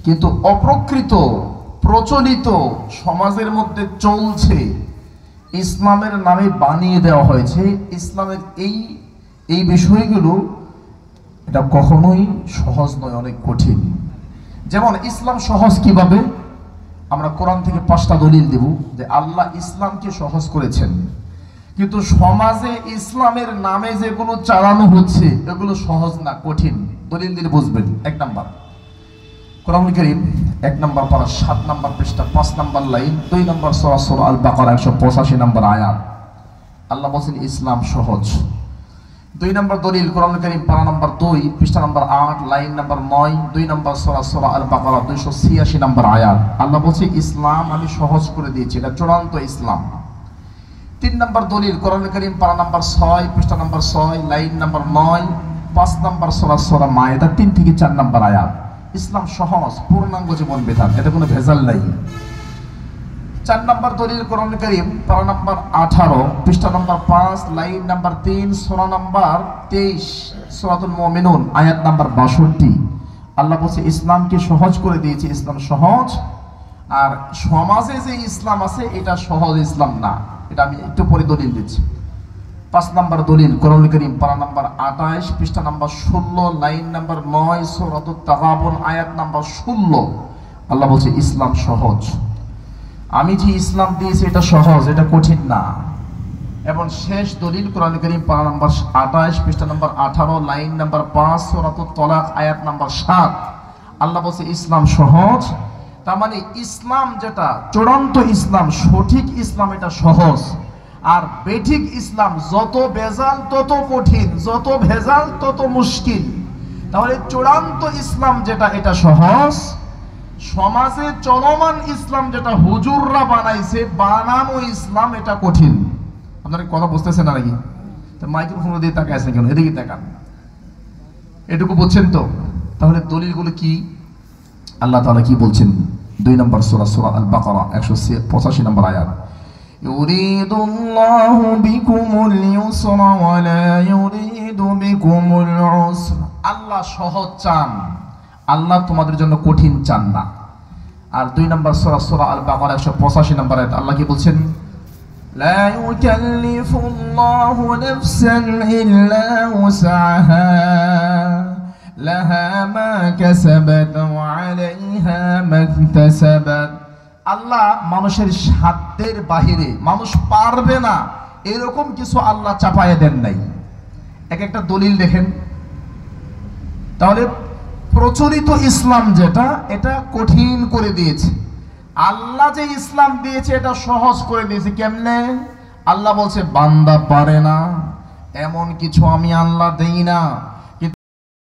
কিন্তু অপ্রকৃত প্রচলিত সমাজের মধ্যে চলছে, ইসলামের নামে বানিয়ে দেওয়া হয়েছে ইসলামের এই বিষয়গুলো, এটা কখনোই সহজ নয়, অনেক কঠিন। যেমন ইসলাম সহজ কিভাবে? আমরা কোরআন থেকে 5টা দলিল দেব যে আল্লাহ ইসলামকে সহজ করেছেন, কিন্তু সমাজে ইসলামের নামে যেগুলো চালানো হচ্ছে এগুলো সহজ না, কঠিন। দলিল দিলে বুঝবেন। 1 নাম্বার কোরআন কারীম 1 নাম্বার পারা 7 নাম্বার পৃষ্ঠা 5 নাম্বার লাইন 2 নাম্বার সূরা আল বাকারা 185 নাম্বার আয়াত। আল্লাহ বলেন ইসলাম সহজ। 2 নাম্বার দলিল কোরআন কারীম পারা নাম্বার 2 পৃষ্ঠা নাম্বার 8 লাইন নাম্বার 9 2 নাম্বার সূরা আল বাকারা 286 নাম্বার আয়াত। আল্লাহ বলেন ইসলাম আমি সহজ করে দিয়েছি, এটা চূড়ান্ত ইসলাম। 3 নাম্বার দলিল কোরআন কারীম পারা নাম্বার 6 পৃষ্ঠা নাম্বার 6 লাইন নাম্বার 9 5 নাম্বার সূরা মায়েদা 3 থেকে 4 নাম্বার আয়াত। ইসলাম সহজ, পূর্ণাঙ্গ জীবন বিধান, এতে কোনো ভেজাল নাই। 4 নাম্বার দলিল কোরআন কারীম পারা নাম্বার 18 পৃষ্ঠা নাম্বার 5 লাইন নাম্বার 3 সূরা নাম্বার 23 সূরাতুল মুমিনুন আয়াত নাম্বার 62। আল্লাহ বলছে ইসলামকে সহজ করে দিয়েছে, ইসলাম সহজ। আর সমাজে যে ইসলাম আছে এটা সহজ ইসলাম না, এটা আমি একটু পরে দলিল দিচ্ছি। 5 নাম্বার দলিল কোরআন কারীম পারা নাম্বার 28 পৃষ্ঠা নাম্বার 16 লাইন নাম্বার 9 সূরাতুত তাগাবুন আয়াত নাম্বার 16। আল্লাহ বলছে ইসলাম সহজ, আমি যে ইসলাম দিয়েছি এটা সহজ, এটা কঠিন না। এবং শেষ দলিল কোরআন কারীম পারা নাম্বার 28 পৃষ্ঠা নাম্বার 18 লাইন নাম্বার 5 সূরাতুত তালাক আয়াত নাম্বার 7। আল্লাহ বলছে ইসলাম সহজ। তার মানে ইসলাম যেটা চূড়ান্ত ইসলাম, সঠিক ইসলাম, এটা সহজ। আর বেঠিক ইসলাম যত ভেজাল তত কঠিন, যত ভেজাল তত মুশকিল। তাহলে চূড়ান্ত ইসলাম যেটা এটা সহজ, সমাজে চলমান ইসলাম যেটা হুজুররা বানাইছে, বানানো ইসলাম, এটা কঠিন। আপনারা কথা বুঝতেছেন না নাকি? তো মাইক্রোফোন দিয়ে তাকায় আছেন কেন? এদিকে তাকান, এটুকু বুঝছেন তো? তাহলে দলিলগুলো কি? আল্লাহ তাআলা কি বলছেন? 2 নম্বর সূরা আল বাকারা 185 নম্বর আয়াত। ইউরিদুল্লাহু বিকুমুল ইউসরা ওয়া লা ইউরিদু বিকুমুল উসরা। আল্লাহ সহজ চান, আল্লাহ তোমাদের জন্য কঠিন চান না। আর 2 নম্বর সূরা আল বাকারা 185 নম্বর আয়াত আল্লাহ কি বলছেন? লা ইউকাল্লিফুল্লাহু নাফসান ইল্লা উসআহা লাহা মা কাসাবাত ওয়া আলাইহা মা ইকতাসাবাত। আল্লাহ মানুষের সাধ্যের বাহিরে, মানুষ পারবে না এরকম কিছু আল্লাহ চাপায়ে দেন নাই। একটা দলিল দেখেন। তাহলে প্রচলিত ইসলাম যেটা, এটা কঠিন করে দিয়েছে। আল্লাহ যে ইসলাম দিয়েছে এটা সহজ করে দিয়েছে। কেমনে? আল্লাহ বলছে বান্দা পারে না এমন কিছু আমি আল্লাহ দেই না।